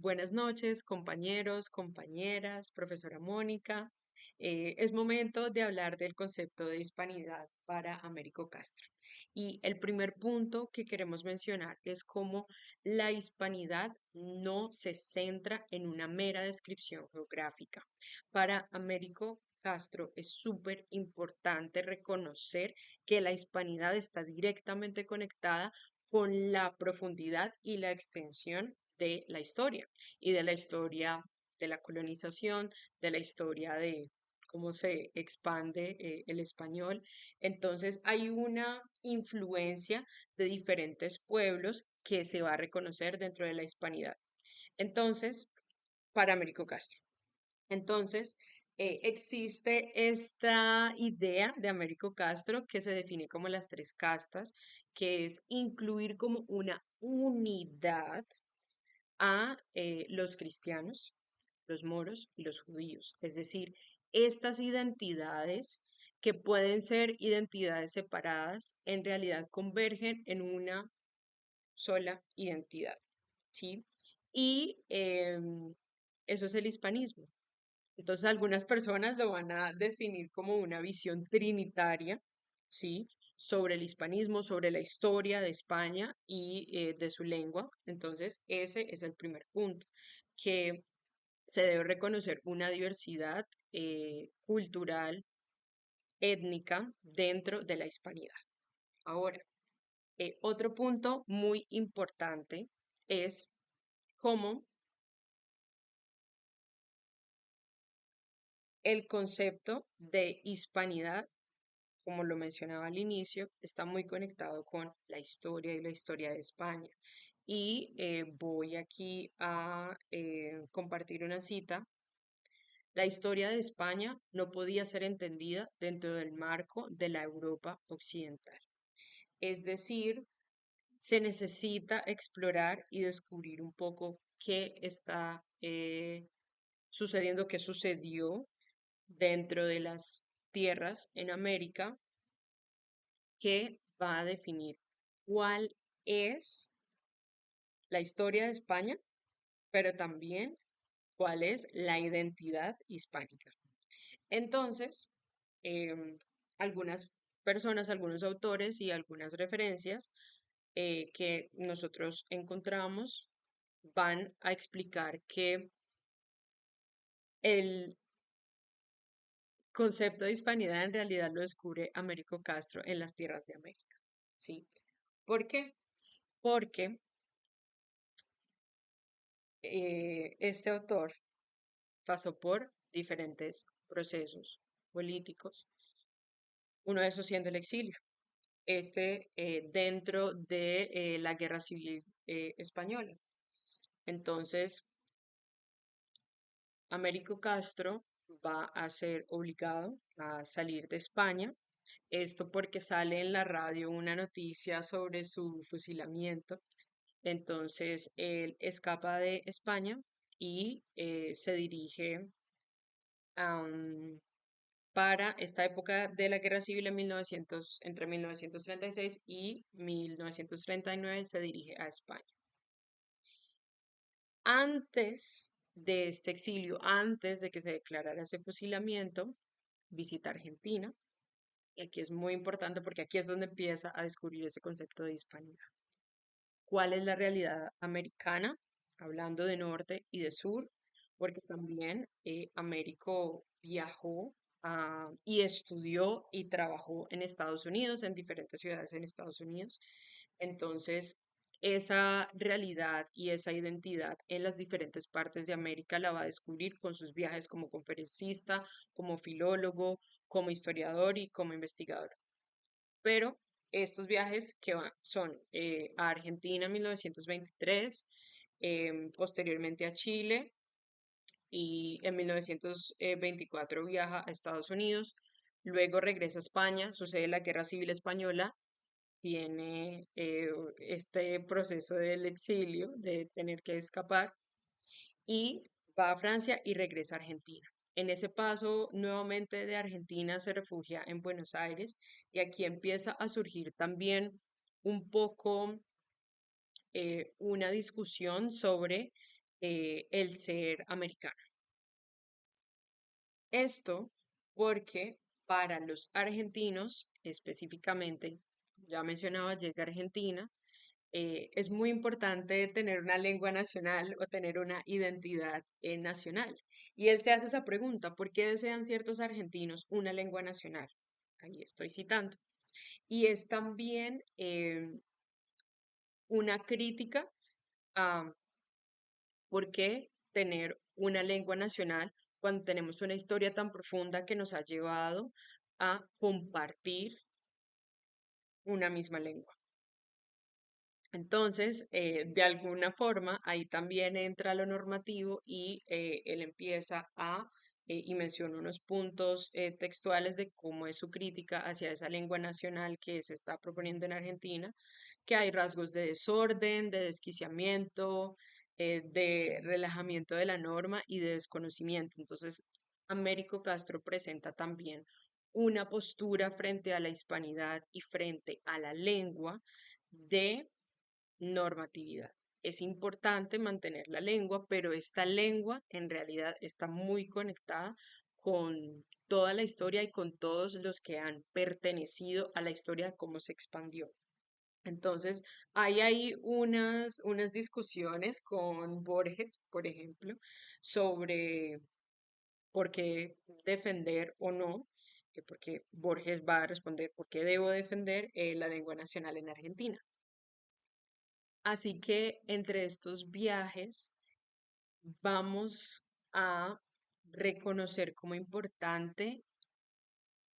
Buenas noches, compañeros, compañeras, profesora Mónica. Es momento de hablar del concepto de hispanidad para Américo Castro. Y el primer punto que queremos mencionar es cómo la hispanidad no se centra en una mera descripción geográfica. Para Américo Castro es súper importante reconocer que la hispanidad está directamente conectada con la profundidad y la extensión de la historia y de la historia de la colonización, de la historia de cómo se expande el español. Entonces hay una influencia de diferentes pueblos que se va a reconocer dentro de la hispanidad. Entonces, para Américo Castro. Entonces, existe esta idea de Américo Castro que se define como las tres castas, que es incluir como una unidad a los cristianos, los moros y los judíos. Es decir, estas identidades que pueden ser identidades separadas, en realidad convergen en una sola identidad, ¿sí? Y eso es el hispanismo. Entonces, algunas personas lo van a definir como una visión trinitaria, ¿sí? Sobre el hispanismo, sobre la historia de España y de su lengua. Entonces, ese es el primer punto, que se debe reconocer una diversidad cultural, étnica dentro de la hispanidad. Ahora, otro punto muy importante es cómo el concepto de hispanidad, como lo mencionaba al inicio, está muy conectado con la historia y la historia de España. Y voy aquí a compartir una cita. La historia de España no podía ser entendida dentro del marco de la Europa occidental. Es decir, se necesita explorar y descubrir un poco qué está sucediendo, qué sucedió dentro de las tierras en América que va a definir cuál es la historia de España, pero también cuál es la identidad hispánica. Entonces, em, algunas personas, algunos autores y algunas referencias que nosotros encontramos van a explicar que el concepto de hispanidad en realidad lo descubre Américo Castro en las tierras de América. ¿Sí? ¿Por qué? Porque este autor pasó por diferentes procesos políticos, uno de esos siendo el exilio, dentro de la Guerra Civil Española. Entonces, Américo Castro va a ser obligado a salir de España, esto porque sale en la radio una noticia sobre su fusilamiento. Entonces, él escapa de España y se dirige para esta época de la Guerra Civil en 1900, entre 1936 y 1939 se dirige a España. Antes de este exilio, antes de que se declarara ese fusilamiento, visita Argentina. Y aquí es muy importante porque aquí es donde empieza a descubrir ese concepto de hispanidad. ¿Cuál es la realidad americana? Hablando de norte y de sur, porque también Américo viajó y estudió y trabajó en Estados Unidos, en diferentes ciudades en Estados Unidos. Entonces, esa realidad y esa identidad en las diferentes partes de América la va a descubrir con sus viajes como conferencista, como filólogo, como historiador y como investigador. Pero estos viajes que son a Argentina en 1923, posteriormente a Chile y en 1924 viaja a Estados Unidos, luego regresa a España, sucede la Guerra Civil Española, tiene este proceso del exilio, de tener que escapar, y va a Francia y regresa a Argentina. En ese paso, nuevamente de Argentina se refugia en Buenos Aires y aquí empieza a surgir también un poco una discusión sobre el ser americano. Esto porque para los argentinos específicamente, ya mencionaba, llega a Argentina, es muy importante tener una lengua nacional o tener una identidad nacional. Y él se hace esa pregunta, ¿por qué desean ciertos argentinos una lengua nacional? Ahí estoy citando. Y es también una crítica a por qué tener una lengua nacional cuando tenemos una historia tan profunda que nos ha llevado a compartir una misma lengua. Entonces, de alguna forma, ahí también entra lo normativo y él empieza y menciona unos puntos textuales de cómo es su crítica hacia esa lengua nacional que se está proponiendo en Argentina, que hay rasgos de desorden, de desquiciamiento, de relajamiento de la norma y de desconocimiento. Entonces, Américo Castro presenta también una postura frente a la hispanidad y frente a la lengua de normatividad. Es importante mantener la lengua, pero esta lengua en realidad está muy conectada con toda la historia y con todos los que han pertenecido a la historia de cómo se expandió. Entonces, hay ahí unas discusiones con Borges, por ejemplo, sobre por qué defender o no, porque Borges va a responder por qué debo defender la lengua nacional en Argentina. Así que entre estos viajes vamos a reconocer como importante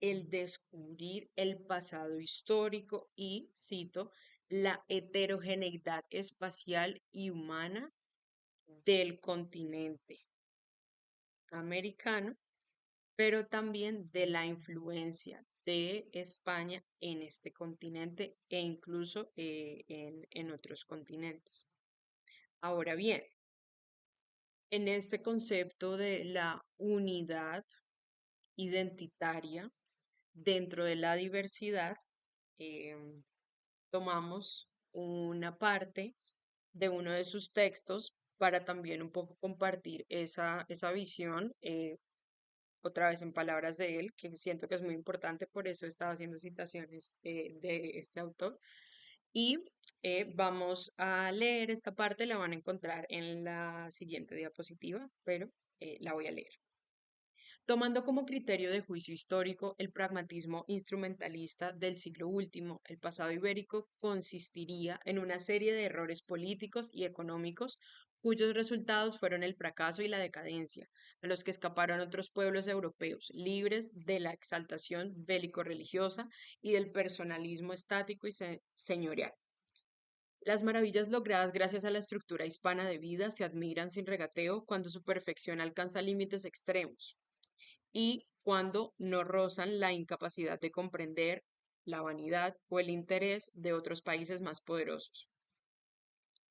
el descubrir el pasado histórico y, cito, la heterogeneidad espacial y humana del continente americano, pero también de la influencia de España en este continente e incluso en otros continentes. Ahora bien, en este concepto de la unidad identitaria dentro de la diversidad, em, tomamos una parte de uno de sus textos para también un poco compartir esa visión, otra vez en palabras de él, que siento que es muy importante, por eso estaba haciendo citaciones de este autor. Y vamos a leer esta parte, la van a encontrar en la siguiente diapositiva, pero la voy a leer. Tomando como criterio de juicio histórico el pragmatismo instrumentalista del siglo último, el pasado ibérico consistiría en una serie de errores políticos y económicos cuyos resultados fueron el fracaso y la decadencia, a los que escaparon otros pueblos europeos, libres de la exaltación bélico-religiosa y del personalismo estático y señorial. Las maravillas logradas gracias a la estructura hispana de vida se admiran sin regateo cuando su perfección alcanza límites extremos y cuando no rozan la incapacidad de comprender la vanidad o el interés de otros países más poderosos.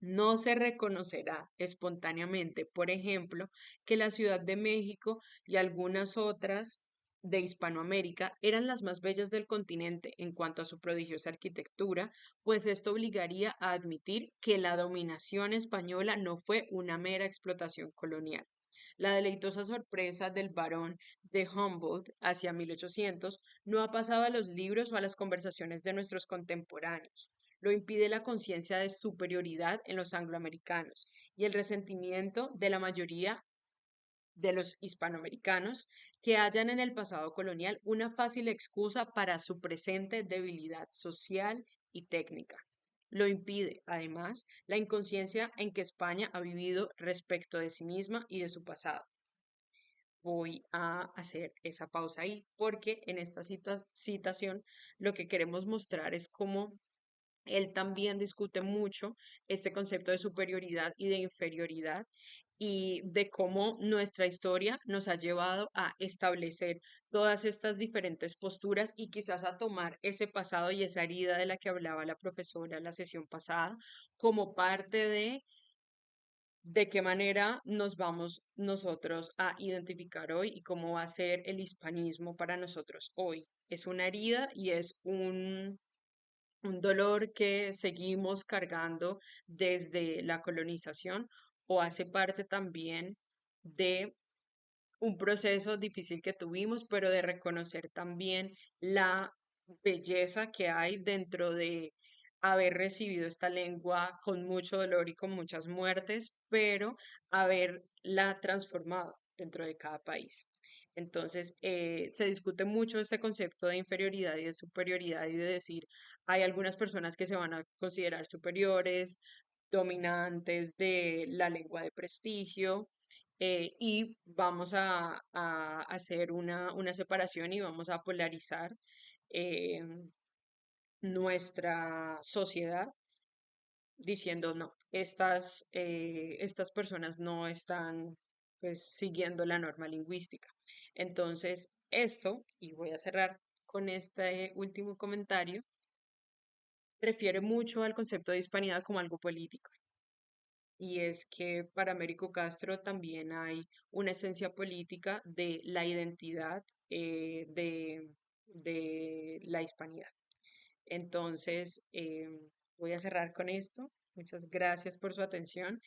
No se reconocerá espontáneamente, por ejemplo, que la Ciudad de México y algunas otras de Hispanoamérica eran las más bellas del continente en cuanto a su prodigiosa arquitectura, pues esto obligaría a admitir que la dominación española no fue una mera explotación colonial. La deleitosa sorpresa del barón de Humboldt hacia 1800 no ha pasado a los libros o a las conversaciones de nuestros contemporáneos. Lo impide la conciencia de superioridad en los angloamericanos y el resentimiento de la mayoría de los hispanoamericanos que hallan en el pasado colonial una fácil excusa para su presente debilidad social y técnica. Lo impide, además, la inconsciencia en que España ha vivido respecto de sí misma y de su pasado. Voy a hacer esa pausa ahí porque en esta citación lo que queremos mostrar es cómo él también discute mucho este concepto de superioridad y de inferioridad y de cómo nuestra historia nos ha llevado a establecer todas estas diferentes posturas y quizás a tomar ese pasado y esa herida de la que hablaba la profesora en la sesión pasada como parte de qué manera nos vamos nosotros a identificar hoy y cómo va a ser el hispanismo para nosotros hoy. Es una herida y es un dolor que seguimos cargando desde la colonización o hace parte también de un proceso difícil que tuvimos, pero de reconocer también la belleza que hay dentro de haber recibido esta lengua con mucho dolor y con muchas muertes, pero haberla transformado dentro de cada país. Entonces, se discute mucho este concepto de inferioridad y de superioridad y de decir, hay algunas personas que se van a considerar superiores, dominantes de la lengua de prestigio, y vamos a hacer una separación y vamos a polarizar eh, nuestra sociedad diciendo, no, estas personas no están pues siguiendo la norma lingüística. Entonces, esto, y voy a cerrar con este último comentario, refiere mucho al concepto de hispanidad como algo político. Y es que para Américo Castro también hay una esencia política de la identidad de la hispanidad. Entonces, voy a cerrar con esto. Muchas gracias por su atención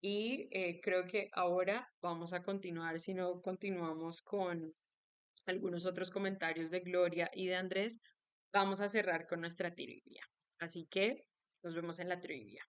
y creo que ahora vamos a continuar, si no continuamos con algunos otros comentarios de Gloria y de Andrés, vamos a cerrar con nuestra trivia. Así que nos vemos en la trivia.